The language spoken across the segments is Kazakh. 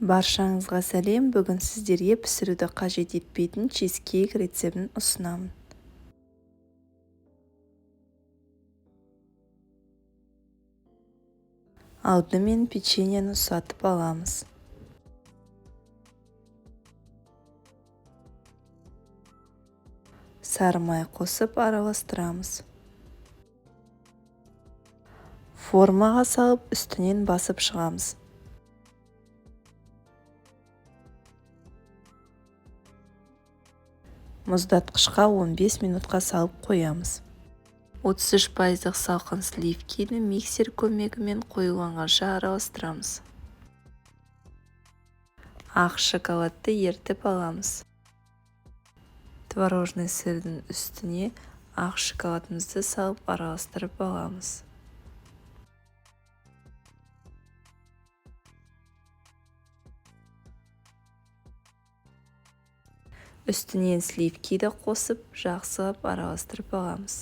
Баршаңызға сәлем. Бүгін сіздерге пісіруді қажет етпейтін чизкейк рецептін ұсынамын. Алдымен печеньені ұсатып аламыз. Сары май қосып араластырамыз. Формаға салып, үстінен басып шығамыз. Мұздатқышқа 15 минутқа салып қоямыз. 33% салқын сливкині миксер көмегімен қоюланғанша араластырамыз. Ақ шоколадты ертіп аламыз. Творожный сырдың үстіне ақ шоколадымызды салып араластырып аламыз. Үстінен сливкиді қосып, жақсылап араластырып аламыз.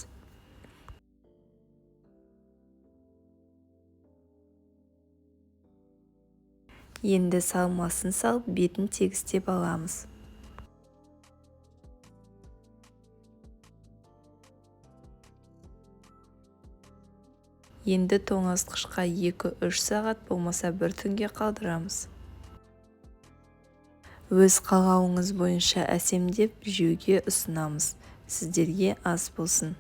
Енді салмасын салып, бетін тегістеп аламыз. Енді тоңазытқышқа 2-3 сағат болмаса 1 түнге қалдырамыз. Өз қалауыңыз бойынша әсемдеп жеуге ұсынамыз. Сіздерге ас болсын.